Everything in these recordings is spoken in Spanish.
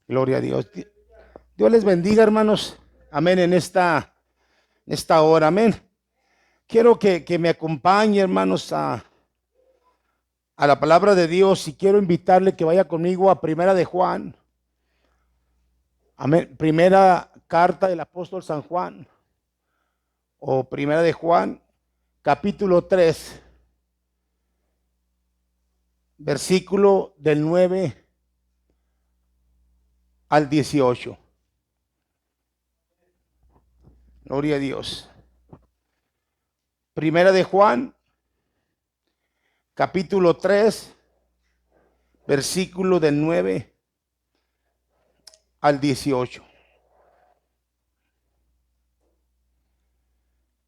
Gloria a Dios. Dios les bendiga, hermanos. Amén. En esta hora. Amén. Quiero que me acompañe, hermanos, a la palabra de Dios, y quiero invitarle que vaya conmigo a Primera de Juan. Amén. Primera carta del apóstol San Juan, o Primera de Juan, capítulo 3, versículo del 9 al 18. Gloria a Dios. Primera de Juan, capítulo 3, versículo del 9 al 18.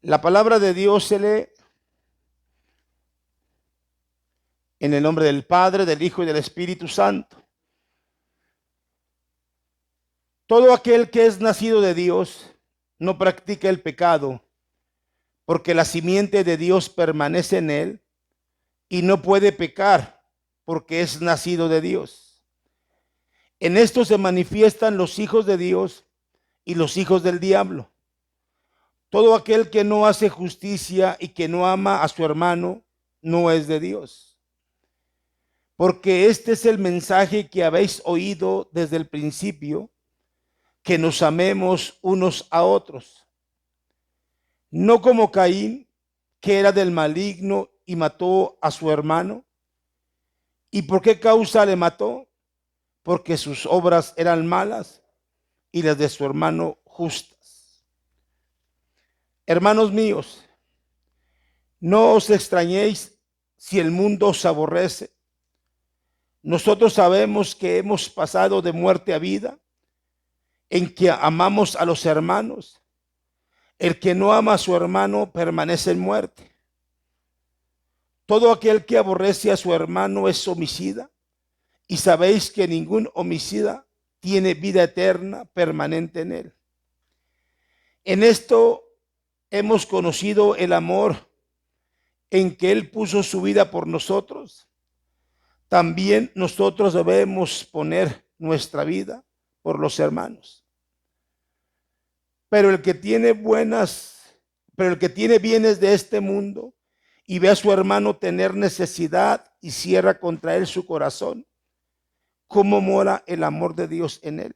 La palabra de Dios se lee en el nombre del Padre, del Hijo y del Espíritu Santo. Todo aquel que es nacido de Dios no practica el pecado, porque la simiente de Dios permanece en él y no puede pecar, porque es nacido de Dios. En esto se manifiestan los hijos de Dios y los hijos del diablo. Todo aquel que no hace justicia y que no ama a su hermano no es de Dios. Porque este es el mensaje que habéis oído desde el principio, que nos amemos unos a otros. No como Caín, que era del maligno y mató a su hermano. ¿Y por qué causa le mató? Porque sus obras eran malas y las de su hermano justas. Hermanos míos, no os extrañéis si el mundo os aborrece. Nosotros sabemos que hemos pasado de muerte a vida, en que amamos a los hermanos. El que no ama a su hermano permanece en muerte. Todo aquel que aborrece a su hermano es homicida, y sabéis que ningún homicida tiene vida eterna permanente en él. En esto hemos conocido el amor, en que él puso su vida por nosotros. También nosotros debemos poner nuestra vida por los hermanos. Pero el que tiene bienes de este mundo y ve a su hermano tener necesidad y cierra contra él su corazón, ¿cómo mora el amor de Dios en él?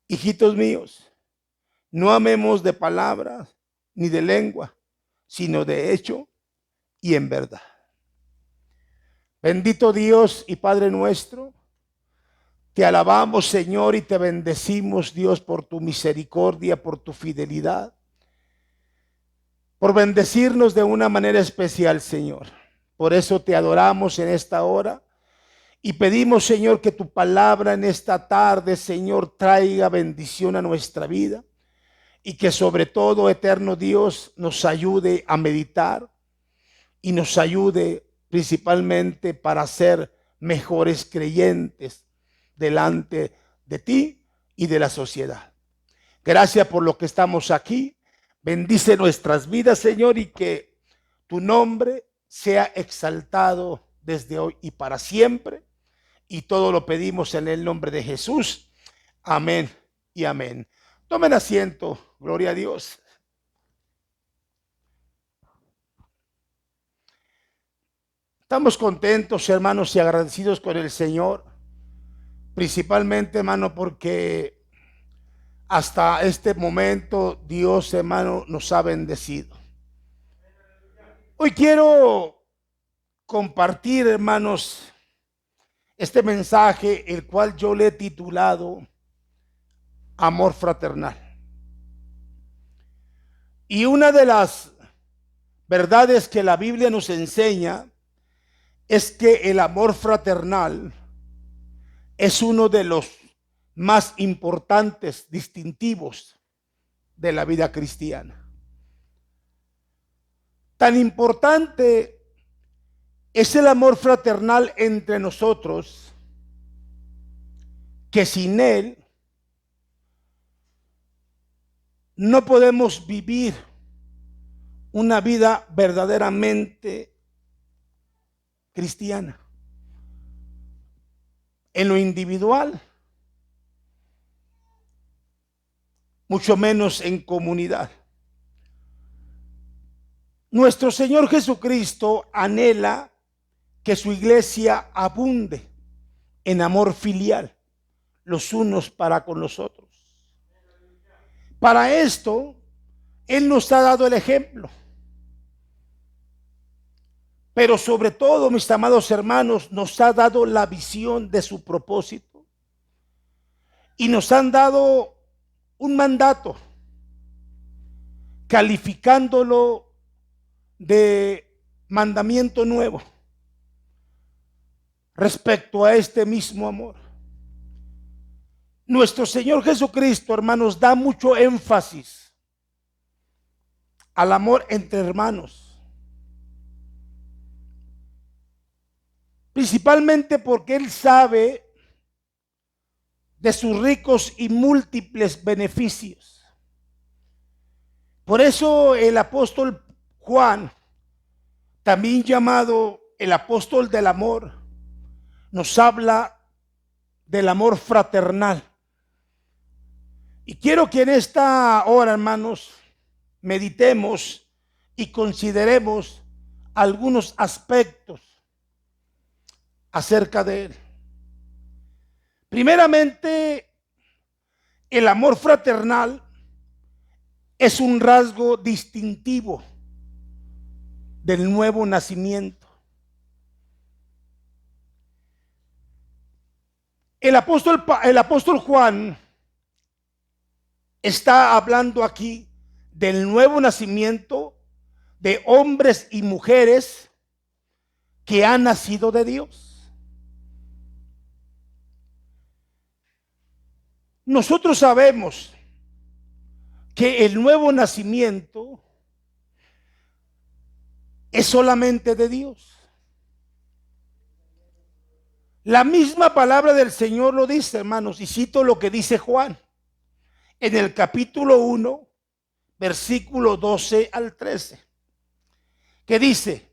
Hijitos míos, no amemos de palabras ni de lengua, sino de hecho y en verdad. Bendito Dios y Padre nuestro, te alabamos, Señor, y te bendecimos, Dios, por tu misericordia, por tu fidelidad, por bendecirnos de una manera especial, Señor. Por eso te adoramos en esta hora y pedimos, Señor, que tu palabra en esta tarde, Señor, traiga bendición a nuestra vida, y que sobre todo, eterno Dios, nos ayude a meditar y nos ayude principalmente para ser mejores creyentes delante de ti y de la sociedad. Gracias por lo que estamos aquí. Bendice nuestras vidas, Señor, y que tu nombre sea exaltado desde hoy y para siempre. Y todo lo pedimos en el nombre de Jesús. Amén y amén. Tomen asiento. Gloria a Dios. Estamos contentos, hermanos, y agradecidos con el Señor. Principalmente, hermano, porque hasta este momento Dios, hermano, nos ha bendecido. Hoy quiero compartir, hermanos, este mensaje, el cual yo le he titulado Amor Fraternal. Y una de las verdades que la Biblia nos enseña es que el amor fraternal es uno de los más importantes distintivos de la vida cristiana. Tan importante es el amor fraternal entre nosotros, que sin él no podemos vivir una vida verdaderamente cristiana. En lo individual mucho menos en comunidad. Nuestro Señor Jesucristo anhela que su iglesia abunde en amor filial los unos para con los otros. Para esto, Él nos ha dado el ejemplo. Pero sobre todo, mis amados hermanos, nos ha dado la visión de su propósito. Y nos han dado un mandato, calificándolo de mandamiento nuevo respecto a este mismo amor. Nuestro Señor Jesucristo, hermanos, da mucho énfasis al amor entre hermanos, principalmente porque Él sabe de sus ricos y múltiples beneficios. Por eso el apóstol Juan, también llamado el apóstol del amor, nos habla del amor fraternal. Y quiero que en esta hora, hermanos, meditemos y consideremos algunos aspectos acerca de él. Primeramente, el amor fraternal es un rasgo distintivo del nuevo nacimiento. El apóstol Juan está hablando aquí del nuevo nacimiento de hombres y mujeres que han nacido de Dios. Nosotros sabemos que el nuevo nacimiento es solamente de Dios. La misma palabra del Señor lo dice, hermanos, y cito lo que dice Juan en el capítulo 1, versículo 12 al 13, que dice: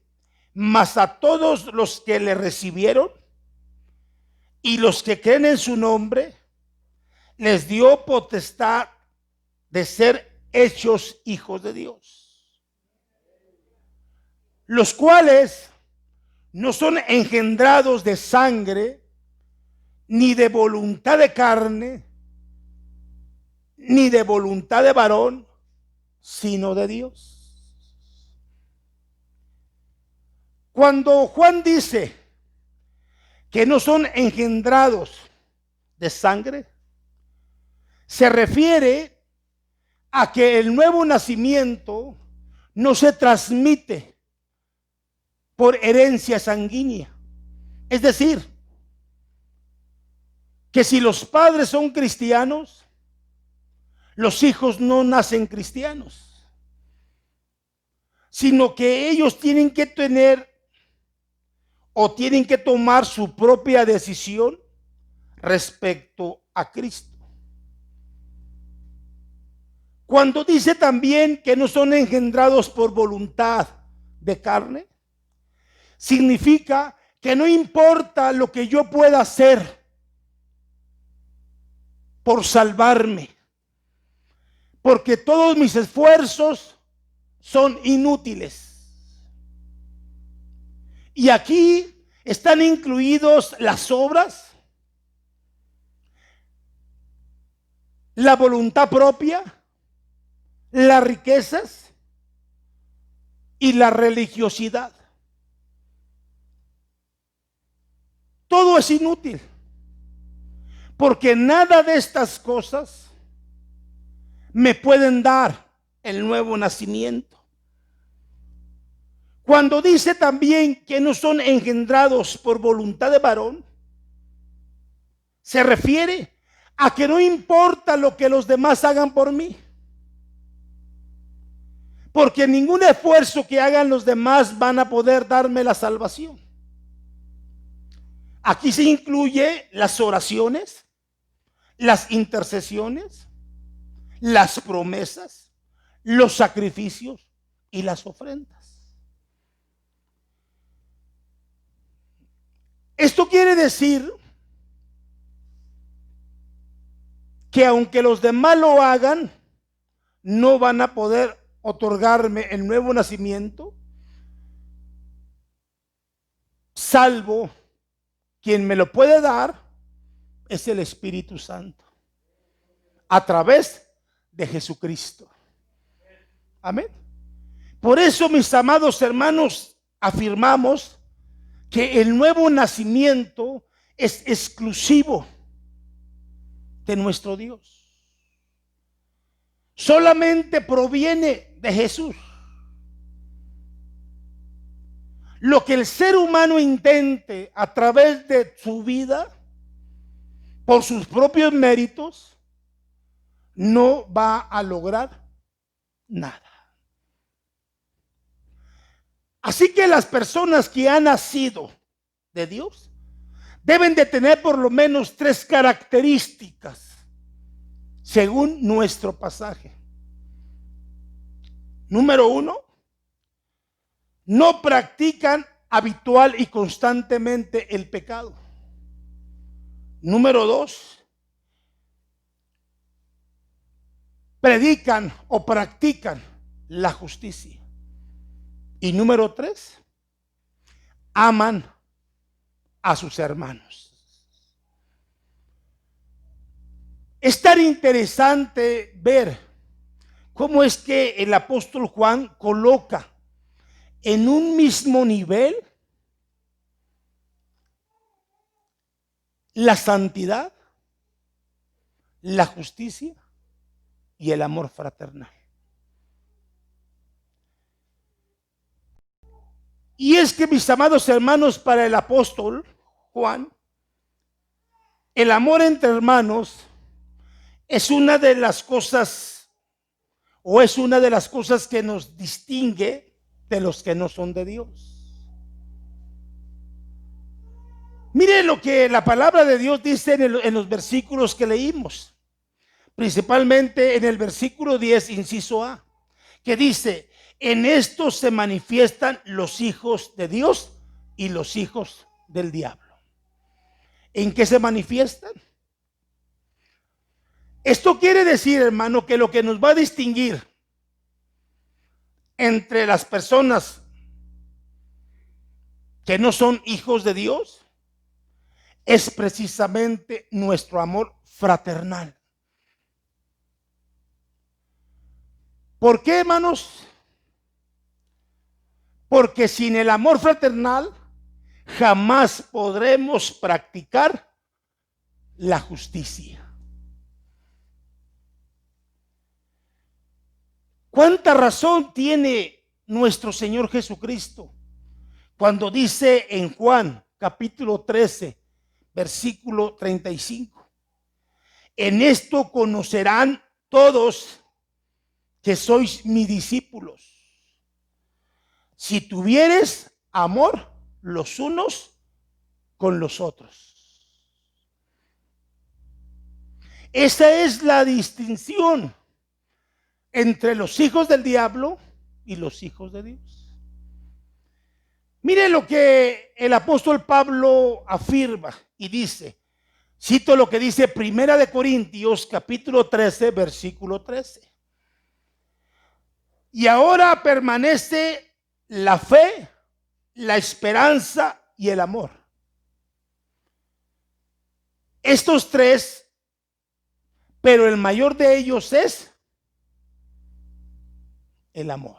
mas a todos los que le recibieron y los que creen en su nombre, les dio potestad de ser hechos hijos de Dios, los cuales no son engendrados de sangre, ni de voluntad de carne, ni de voluntad de varón, sino de Dios. Cuando Juan dice que no son engendrados de sangre, se refiere a que el nuevo nacimiento no se transmite por herencia sanguínea. Es decir, que si los padres son cristianos, los hijos no nacen cristianos, sino que ellos tienen que tener o tienen que tomar su propia decisión respecto a Cristo. Cuando dice también que no son engendrados por voluntad de carne, significa que no importa lo que yo pueda hacer por salvarme, porque todos mis esfuerzos son inútiles. Y aquí están incluidos las obras, la voluntad propia, las riquezas y la religiosidad. Todo es inútil, porque nada de estas cosas me pueden dar el nuevo nacimiento. Cuando dice también que no son engendrados por voluntad de varón, se refiere a que no importa lo que los demás hagan por mí, porque ningún esfuerzo que hagan los demás van a poder darme la salvación. Aquí se incluye las oraciones, las intercesiones, las promesas, los sacrificios y las ofrendas. Esto quiere decir que aunque los demás lo hagan, no van a poder otorgarme el nuevo nacimiento, salvo quien me lo puede dar es el Espíritu Santo, a través de Jesucristo. Amén. Por eso, mis amados hermanos, afirmamos que el nuevo nacimiento es exclusivo de nuestro Dios. Solamente proviene de Jesús. Lo que el ser humano intente a través de su vida, por sus propios méritos, no va a lograr nada. Así que las personas que han nacido de Dios deben de tener por lo menos 3 características según nuestro pasaje. Número 1, no practican habitual y constantemente el pecado. Número 2, predican o practican la justicia. Y número 3, aman a sus hermanos. Es tan interesante ver cómo es que el apóstol Juan coloca en un mismo nivel la santidad, la justicia y el amor fraternal. Y es que, mis amados hermanos, para el apóstol Juan, el amor entre hermanos es una de las cosas, o es una de las cosas que nos distingue de los que no son de Dios. Mire lo que la palabra de Dios dice en los versículos que leímos, principalmente en el versículo 10, inciso A, que dice: en esto se manifiestan los hijos de Dios y los hijos del diablo. ¿En qué se manifiestan? Esto quiere decir, hermano, que lo que nos va a distinguir entre las personas que no son hijos de Dios es precisamente nuestro amor fraternal. ¿Por qué, hermanos? Porque sin el amor fraternal jamás podremos practicar la justicia. ¿Cuánta razón tiene nuestro Señor Jesucristo cuando dice en Juan capítulo 13, versículo 35: en esto conocerán todos que sois mis discípulos, si tuvieres amor los unos con los otros? Esa es la distinción entre los hijos del diablo y los hijos de Dios. Mire lo que el apóstol Pablo afirma y dice. Cito lo que dice Primera de Corintios capítulo 13, versículo 13. Y ahora permanece la fe, la esperanza y el amor. Estos 3, pero el mayor de ellos es el amor.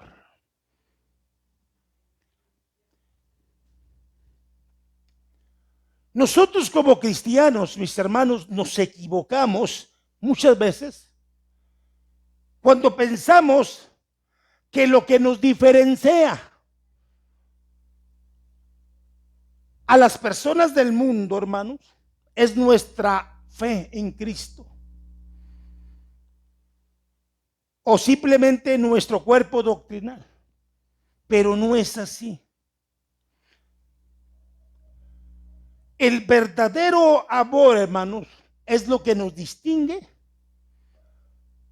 Nosotros como cristianos, mis hermanos, nos equivocamos muchas veces cuando pensamos que lo que nos diferencia a las personas del mundo, hermanos, es nuestra fe en Cristo, o simplemente nuestro cuerpo doctrinal. Pero no es así. El verdadero amor, hermanos, es lo que nos distingue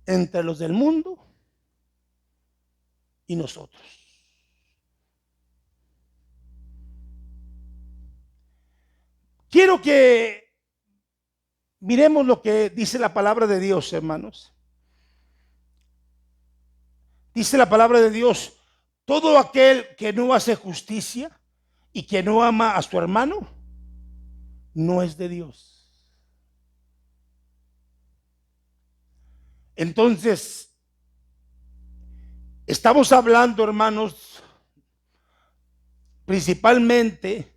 entre los del mundo y nosotros. Quiero que miremos lo que dice la palabra de Dios, hermanos, Dice la palabra de Dios, todo aquel que no hace justicia y que no ama a su hermano, no es de Dios. Entonces, estamos hablando, hermanos, principalmente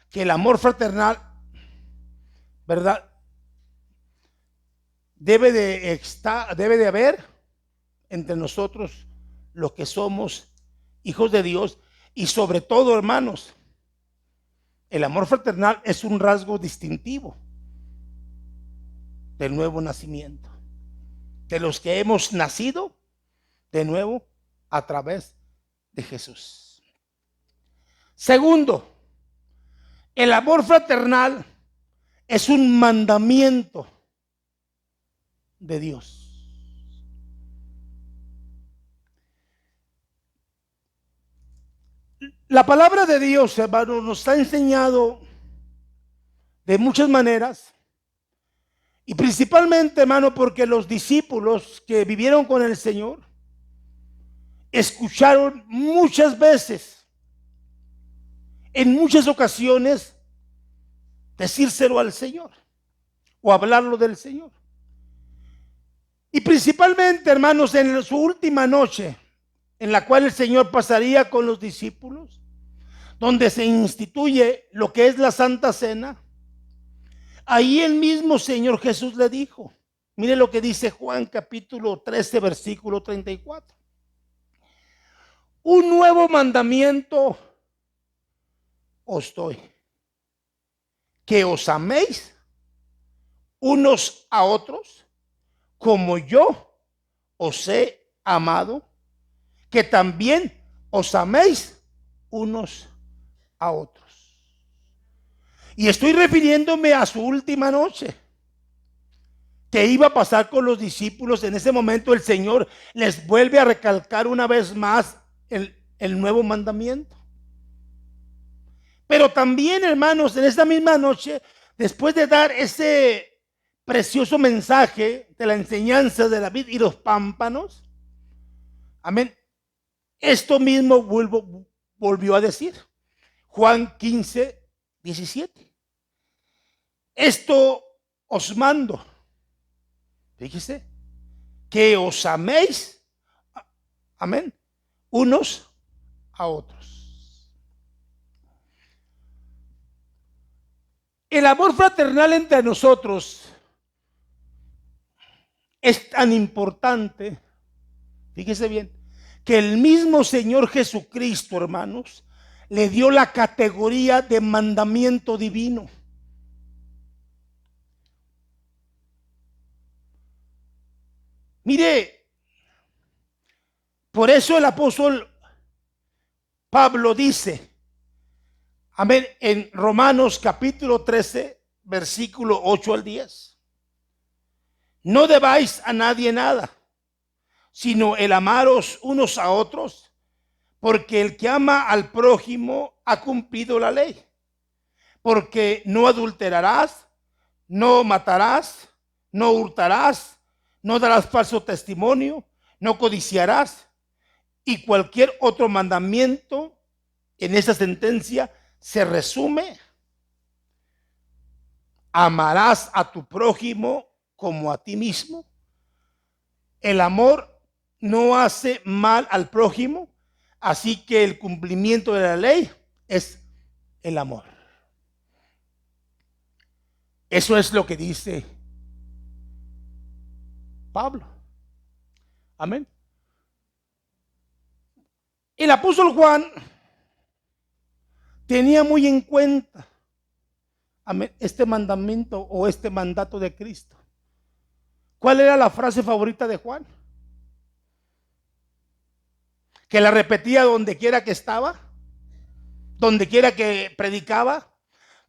que el amor fraternal, ¿verdad? Debe de haber entre nosotros los que somos hijos de Dios, y sobre todo, hermanos, el amor fraternal es un rasgo distintivo del nuevo nacimiento, de los que hemos nacido de nuevo a través de Jesús. Segundo, el amor fraternal es un mandamiento de Dios. La palabra de Dios, hermano, nos ha enseñado de muchas maneras, y principalmente, hermano, porque los discípulos que vivieron con el Señor escucharon muchas veces, en muchas ocasiones, decírselo al Señor o hablarlo del Señor. Y principalmente, hermanos, en su última noche, en la cual el Señor pasaría con los discípulos, donde se instituye lo que es la Santa Cena, ahí el mismo Señor Jesús le dijo, mire lo que dice Juan capítulo 13, versículo 34. Un nuevo mandamiento os doy, que os améis unos a otros como yo os he amado, que también os améis unos a otros. Y estoy refiriéndome a su última noche, que iba a pasar con los discípulos. En ese momento el Señor les vuelve a recalcar una vez más el nuevo mandamiento. Pero también, hermanos, en esta misma noche, después de dar ese precioso mensaje de la enseñanza de la vid y los pámpanos, amén, esto mismo volvió a decir. Juan 15, 17. Esto os mando, fíjese, que os améis, amén, unos a otros. El amor fraternal entre nosotros es tan importante, fíjese bien, que el mismo Señor Jesucristo, hermanos, le dio la categoría de mandamiento divino. Mire, por eso el apóstol Pablo dice, amén, en Romanos capítulo 13, versículo 8 al 10. No debáis a nadie nada, sino el amaros unos a otros, porque el que ama al prójimo ha cumplido la ley. Porque no adulterarás, no matarás, no hurtarás, no darás falso testimonio, no codiciarás. Y cualquier otro mandamiento en esa sentencia se resume: amarás a tu prójimo como a ti mismo. El amor no hace mal al prójimo, así que el cumplimiento de la ley es el amor. Eso es lo que dice Pablo. Amén. El apóstol Juan tenía muy en cuenta, amén, este mandamiento o este mandato de Cristo. ¿Cuál era la frase favorita de Juan? Que la repetía donde quiera que estaba, donde quiera que predicaba,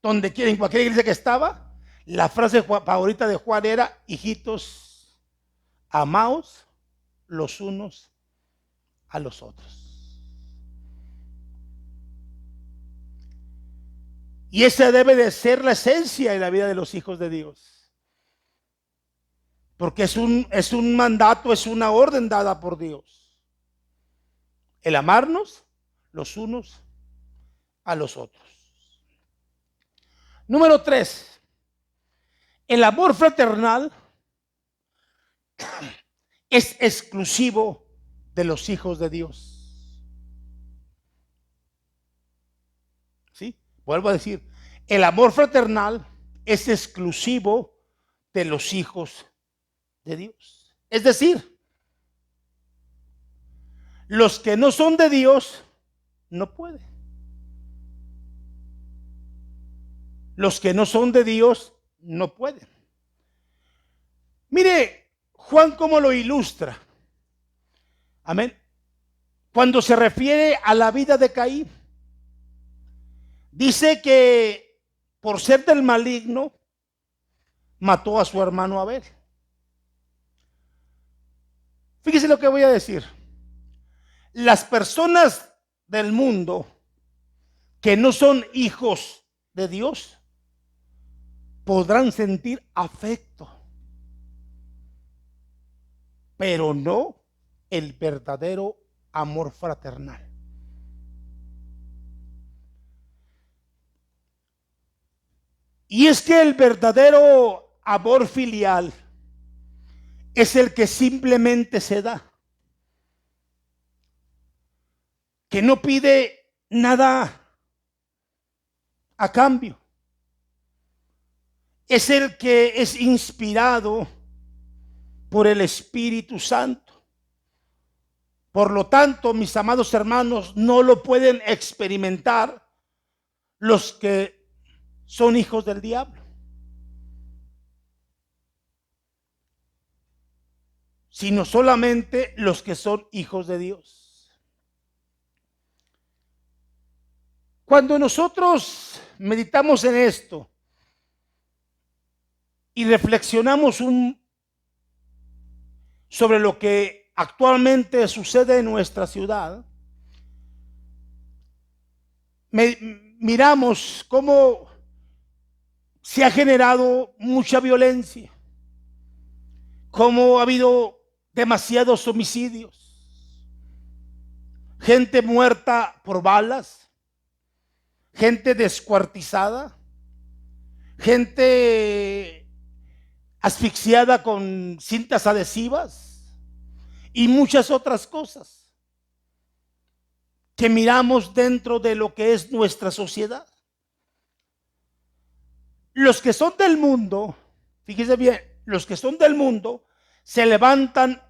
donde quiera, en cualquier iglesia que estaba. La frase favorita de Juan era: hijitos, amaos los unos a los otros. Y esa debe de ser la esencia de la vida de los hijos de Dios. Porque es un mandato, es una orden dada por Dios. el amarnos los unos a los otros. Número 3, el amor fraternal es exclusivo de los hijos de Dios. ¿Sí? Vuelvo a decir, el amor fraternal es exclusivo de los hijos de Dios. Es decir, los que no son de Dios no pueden. Los que no son de Dios no pueden. Mire, Juan cómo lo ilustra. Amén. Cuando se refiere a la vida de Caín, dice que por ser del maligno mató a su hermano Abel. Fíjese lo que voy a decir. Las personas del mundo que no son hijos de Dios podrán sentir afecto, pero no el verdadero amor fraternal. Y es que el verdadero amor filial es el que simplemente se da, que no pide nada a cambio. Es el que es inspirado por el Espíritu Santo. Por lo tanto, mis amados hermanos, no lo pueden experimentar los que son hijos del diablo, sino solamente los que son hijos de Dios. Cuando nosotros meditamos en esto y reflexionamos sobre lo que actualmente sucede en nuestra ciudad, miramos cómo se ha generado mucha violencia, cómo ha habido demasiados homicidios, gente muerta por balas, gente descuartizada, gente asfixiada con cintas adhesivas y muchas otras cosas que miramos dentro de lo que es nuestra sociedad. Los que son del mundo, fíjese bien, los que son del mundo se levantan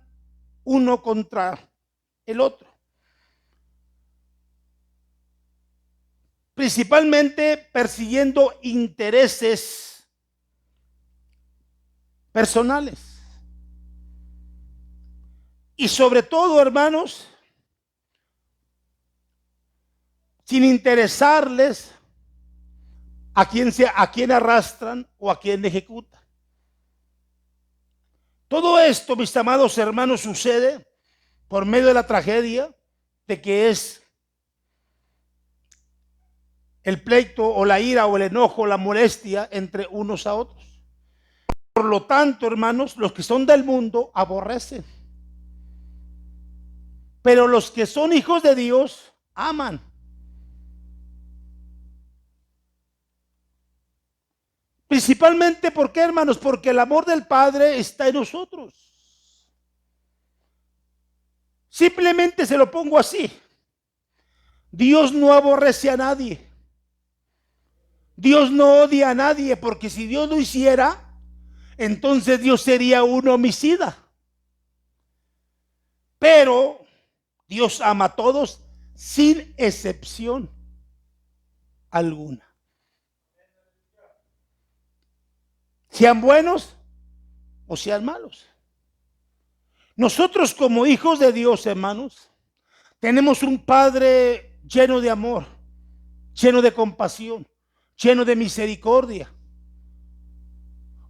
uno contra el otro, principalmente persiguiendo intereses personales. Y sobre todo, hermanos, sin interesarles a quién arrastran o a quién ejecutan. Todo esto, mis amados hermanos, sucede por medio de la tragedia de que es el pleito o la ira o el enojo, la molestia entre unos a otros. Por lo tanto, hermanos, los que son del mundo aborrecen, pero los que son hijos de Dios aman. Principalmente, ¿por qué, hermanos? Porque el amor del Padre está en nosotros. Simplemente se lo pongo así. Dios no aborrece a nadie. Dios no odia a nadie, porque si Dios lo hiciera, entonces Dios sería un homicida. Pero Dios ama a todos sin excepción alguna. Sean buenos o sean malos. Nosotros como hijos de Dios, hermanos, tenemos un Padre lleno de amor, lleno de compasión, lleno de misericordia.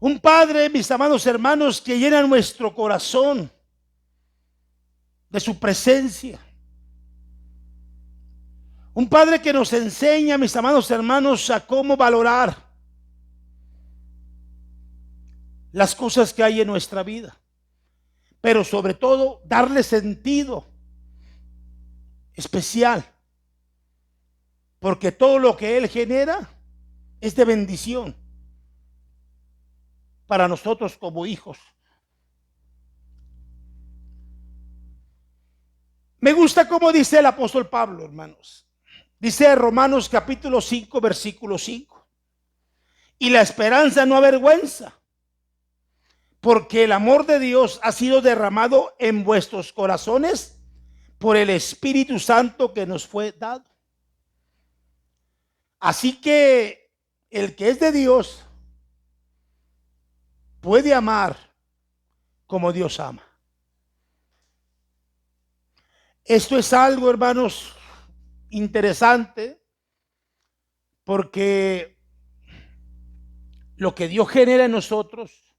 Un Padre, mis amados hermanos, que llena nuestro corazón de su presencia. Un Padre que nos enseña, mis amados hermanos, a cómo valorar las cosas que hay en nuestra vida, pero sobre todo darle sentido especial, porque todo lo que Él genera es de bendición para nosotros como hijos. Me gusta como dice el apóstol Pablo, hermanos. Dice Romanos capítulo 5, versículo 5. Y la esperanza no avergüenza, porque el amor de Dios ha sido derramado en vuestros corazones por el Espíritu Santo que nos fue dado. Así que el que es de Dios puede amar como Dios ama. Esto es algo, hermanos, interesante, porque lo que Dios genera en nosotros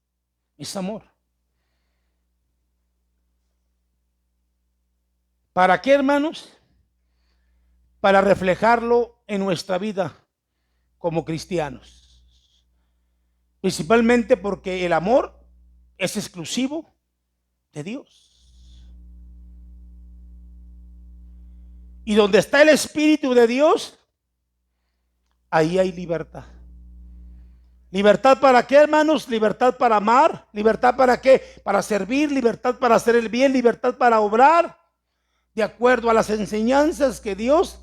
es amor. ¿Para qué, hermanos? Para reflejarlo en nuestra vida como cristianos. Principalmente porque el amor es exclusivo de Dios. Y donde está el Espíritu de Dios, ahí hay libertad. ¿Libertad para qué, hermanos? Libertad para amar. ¿Libertad para qué? Para servir. Libertad para hacer el bien. Libertad para obrar de acuerdo a las enseñanzas que Dios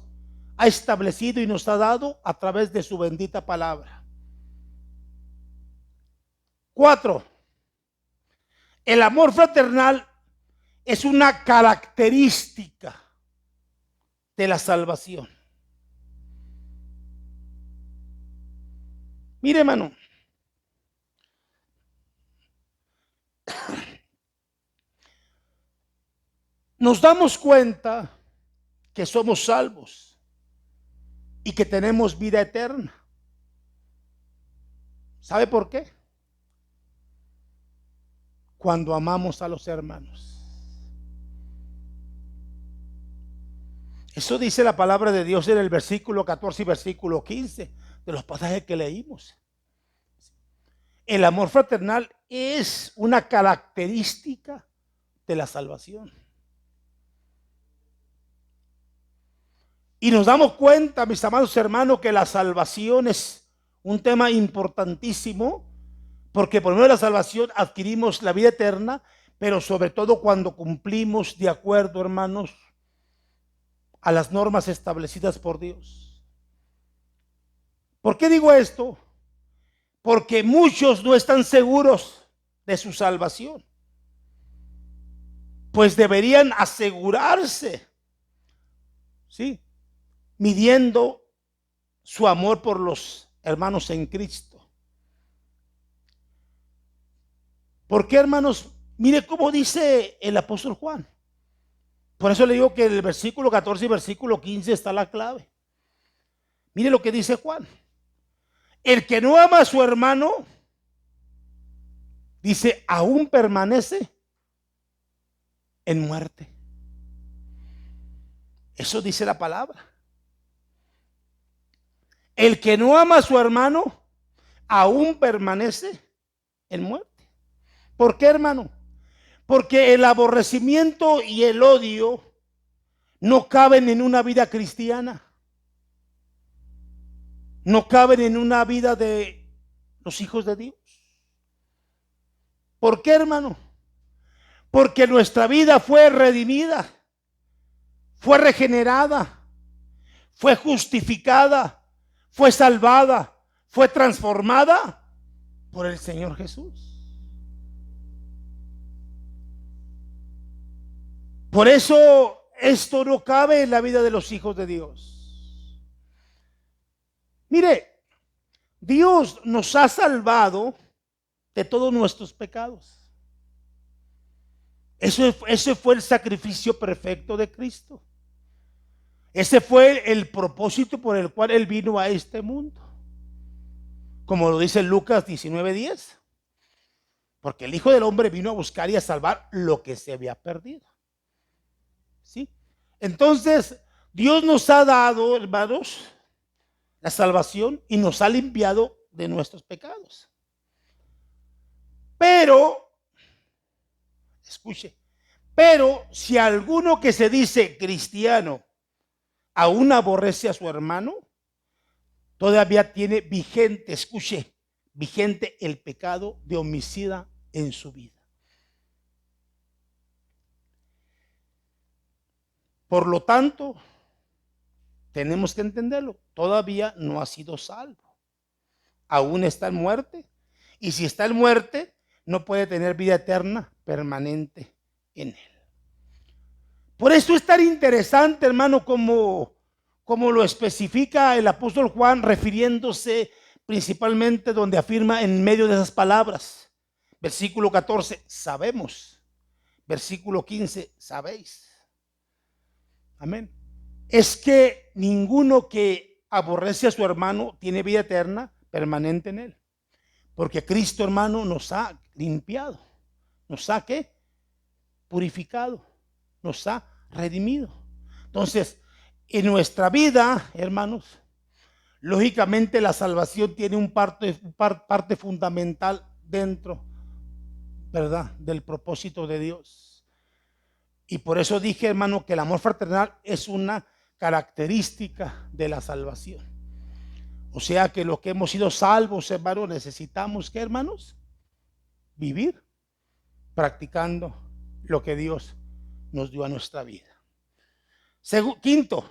ha establecido y nos ha dado a través de su bendita palabra. 4. El amor fraternal es una característica de la salvación. Mire, hermano, nos damos cuenta que somos salvos y que tenemos vida eterna. ¿Sabe por qué? Cuando amamos a los hermanos. Eso dice la palabra de Dios en el versículo 14 y versículo 15 de los pasajes que leímos. El amor fraternal es una característica de la salvación. Y nos damos cuenta, mis amados hermanos, que la salvación es un tema importantísimo, porque por medio de la salvación adquirimos la vida eterna, pero sobre todo cuando cumplimos de acuerdo, hermanos, a las normas establecidas por Dios. ¿Por qué digo esto? Porque muchos no están seguros de su salvación, pues deberían asegurarse, ¿sí?, midiendo su amor por los hermanos en Cristo. ¿Por qué, hermanos? Mire cómo dice el apóstol Juan. Por eso le digo que en el versículo 14 y versículo 15 está la clave. Mire lo que dice Juan. El que no ama a su hermano, dice, aún permanece en muerte. Eso dice la palabra. El que no ama a su hermano, aún permanece en muerte. ¿Por qué, hermano? Porque el aborrecimiento y el odio no caben en una vida cristiana. No caben en una vida de los hijos de Dios. ¿Por qué, hermano? Porque nuestra vida fue redimida, fue regenerada, fue justificada, fue salvada, fue transformada por el Señor Jesús. Por eso esto no cabe en la vida de los hijos de Dios. Mire, Dios nos ha salvado de todos nuestros pecados. Ese fue el sacrificio perfecto de Cristo. Ese fue el propósito por el cual Él vino a este mundo. Como lo dice Lucas 19:10. Porque el Hijo del Hombre vino a buscar y a salvar lo que se había perdido. ¿Sí? Entonces, Dios nos ha dado, hermanos, la salvación y nos ha limpiado de nuestros pecados. Pero, escuche, pero si alguno que se dice cristiano aún aborrece a su hermano, todavía tiene vigente, escuche, vigente el pecado de homicida en su vida. Por lo tanto, tenemos que entenderlo, todavía no ha sido salvo. Aún está en muerte. Y si está en muerte, no puede tener vida eterna permanente en él. Por eso es tan interesante, hermano, como lo especifica el apóstol Juan, refiriéndose principalmente donde afirma en medio de esas palabras. Versículo 14, sabemos. Versículo 15, sabéis. Amén. Es que ninguno que aborrece a su hermano tiene vida eterna permanente en él. Porque Cristo, hermano, nos ha limpiado. Nos ha ¿qué? Purificado. Nos ha redimido. Entonces, en nuestra vida, hermanos, lógicamente la salvación tiene un parte fundamental dentro, ¿verdad?, del propósito de Dios. Y por eso dije, hermano, que el amor fraternal es una característica de la salvación. O sea que los que hemos sido salvos, hermanos, necesitamos, ¿qué, hermanos? Vivir practicando lo que Dios nos dio a nuestra vida. Quinto,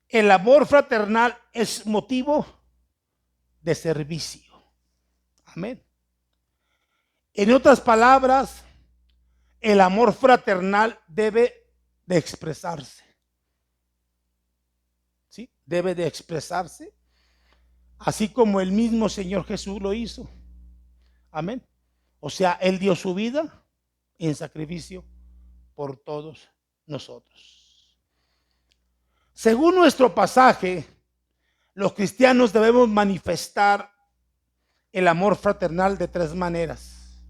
el amor fraternal es motivo de servicio. Amén. En otras palabras, el amor fraternal debe de expresarse. ¿Sí? Debe de expresarse, así como el mismo Señor Jesús lo hizo. Amén. O sea, Él dio su vida en sacrificio por todos nosotros. Según nuestro pasaje, los cristianos debemos manifestar el amor fraternal de tres maneras.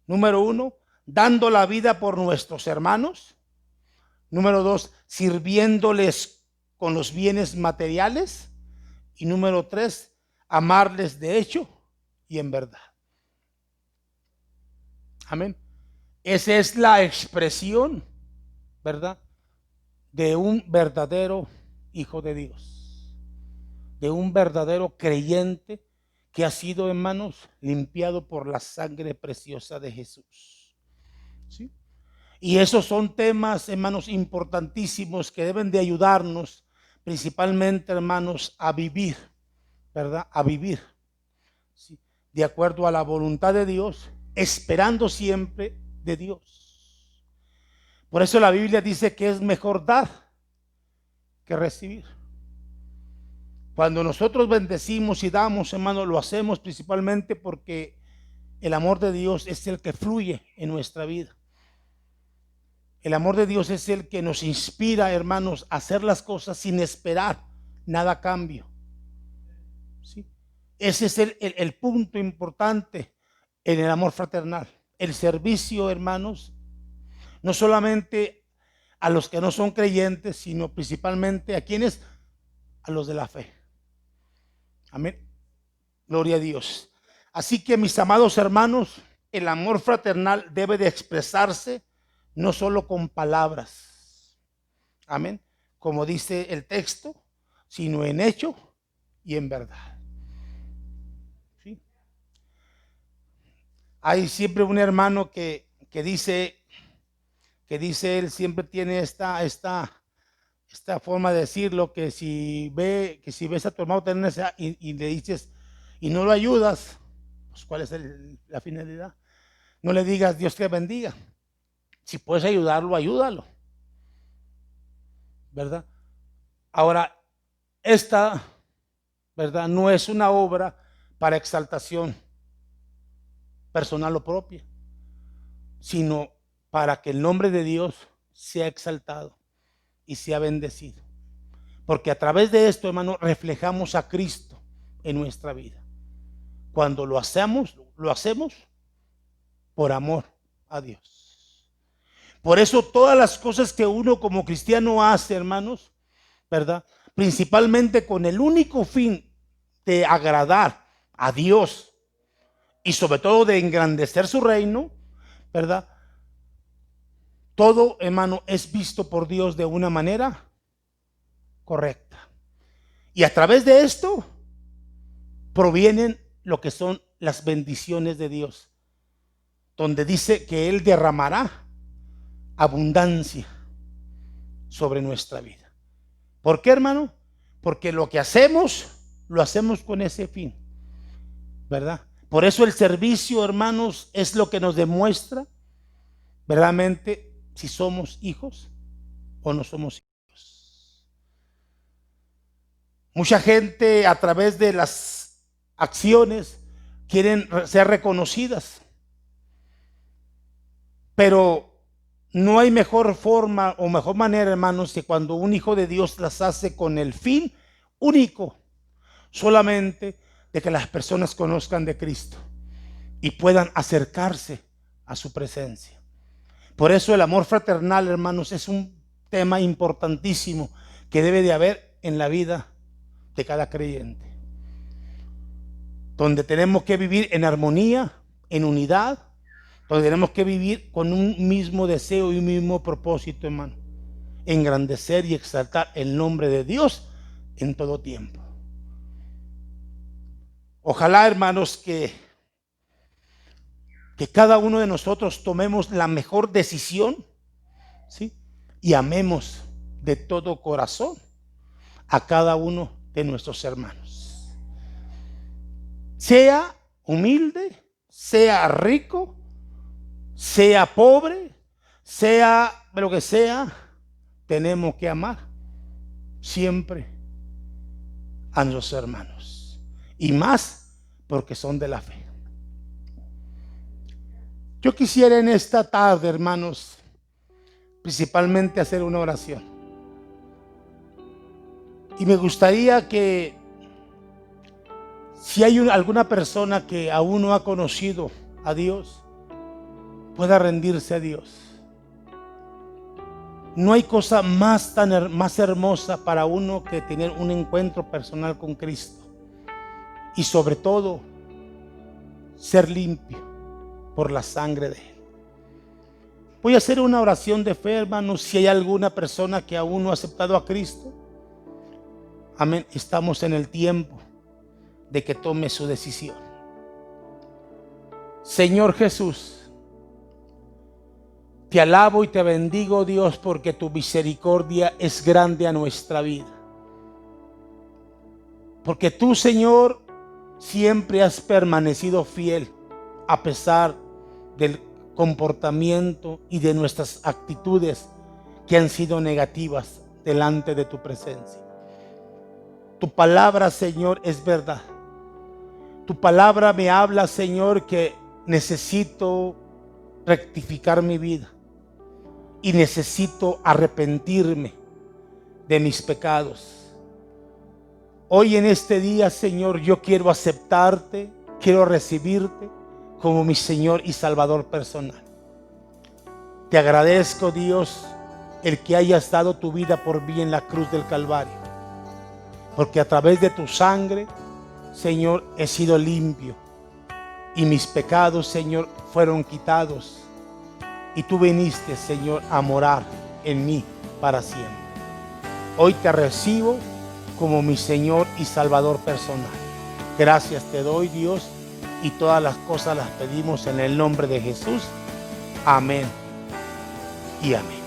Número uno, dando la vida por nuestros hermanos. Número dos, sirviéndoles con los bienes materiales. Y número tres, amarles de hecho y en verdad. Amén. Esa es la expresión, ¿verdad?, de un verdadero hijo de Dios, de un verdadero creyente que ha sido, hermanos, limpiado por la sangre preciosa de Jesús. ¿Sí? Y esos son temas, hermanos, importantísimos que deben de ayudarnos, principalmente, hermanos, a vivir, ¿verdad? A vivir, ¿sí?, de acuerdo a la voluntad de Dios, esperando siempre de Dios. Por eso la Biblia dice que es mejor dar que recibir. Cuando nosotros bendecimos y damos, hermano, lo hacemos principalmente porque el amor de Dios es el que fluye en nuestra vida. El amor de Dios es el que nos inspira, hermanos, a hacer las cosas sin esperar nada a cambio. ¿Sí? Ese es el punto importante en el amor fraternal. El servicio, hermanos, no solamente a los que no son creyentes, sino principalmente a quienes, a los de la fe. Amén. Gloria a Dios. Así que, mis amados hermanos, el amor fraternal debe de expresarse no solo con palabras. Amén. Como dice el texto, sino en hecho y en verdad. ¿Sí? Hay siempre un hermano que dice él siempre tiene esta forma de decirlo, que si ves a tu hermano tener necesidad y le dices y no lo ayudas, pues ¿cuál es la finalidad? No le digas Dios te bendiga. Si puedes ayudarlo, ayúdalo, ¿verdad? Ahora, esta, ¿verdad?, no es una obra para exaltación personal o propia, sino para que el nombre de Dios sea exaltado y sea bendecido. Porque a través de esto, hermano, reflejamos a Cristo en nuestra vida. Cuando lo hacemos por amor a Dios. Por eso todas las cosas que uno como cristiano hace, hermanos, ¿verdad?, principalmente con el único fin de agradar a Dios y sobre todo de engrandecer su reino, ¿verdad? Todo, hermano, es visto por Dios de una manera correcta. Y a través de esto provienen lo que son las bendiciones de Dios, donde dice que Él derramará abundancia sobre nuestra vida. ¿Por qué, hermano? Porque lo que hacemos, lo hacemos con ese fin, ¿verdad? Por eso el servicio, hermanos, es lo que nos demuestra verdaderamente si somos hijos o no somos hijos. Mucha gente a través de las acciones quieren ser reconocidas, pero no hay mejor forma o mejor manera, hermanos, que cuando un hijo de Dios las hace con el fin único, solamente de que las personas conozcan de Cristo y puedan acercarse a su presencia. Por eso el amor fraternal, hermanos, es un tema importantísimo que debe de haber en la vida de cada creyente, donde tenemos que vivir en armonía, en unidad, donde tenemos que vivir con un mismo deseo y un mismo propósito, hermano: engrandecer y exaltar el nombre de Dios en todo tiempo. Ojalá, hermanos, que cada uno de nosotros tomemos la mejor decisión, ¿sí? Y amemos de todo corazón a cada uno de nuestros hermanos. Sea humilde, sea rico, sea pobre, sea lo que sea, tenemos que amar siempre a nuestros hermanos, y más porque son de la fe. Yo quisiera en esta tarde, hermanos, principalmente hacer una oración, y me gustaría que si hay alguna persona que aún no ha conocido a Dios, pueda rendirse a Dios. No hay cosa más hermosa para uno que tener un encuentro personal con Cristo, y sobre todo ser limpio por la sangre de Él. Voy a hacer una oración de fe, hermanos. Si hay alguna persona que aún no ha aceptado a Cristo, amén, estamos en el tiempo de que tome su decisión. Señor Jesús, te alabo y te bendigo, Dios, porque tu misericordia es grande a nuestra vida. Porque tú, Señor, siempre has permanecido fiel a pesar del comportamiento y de nuestras actitudes que han sido negativas delante de tu presencia. Tu palabra, Señor, es verdad. Tu palabra me habla, Señor, que necesito rectificar mi vida y necesito arrepentirme de mis pecados. Hoy en este día, Señor, yo quiero aceptarte, quiero recibirte como mi Señor y Salvador personal. Te agradezco, Dios, el que hayas dado tu vida por mí en la cruz del Calvario, porque a través de tu sangre, Señor, he sido limpio y mis pecados, Señor, fueron quitados, y tú viniste, Señor, a morar en mí para siempre. Hoy te recibo como mi Señor y Salvador personal. Gracias te doy, Dios, y todas las cosas las pedimos en el nombre de Jesús. Amén y amén.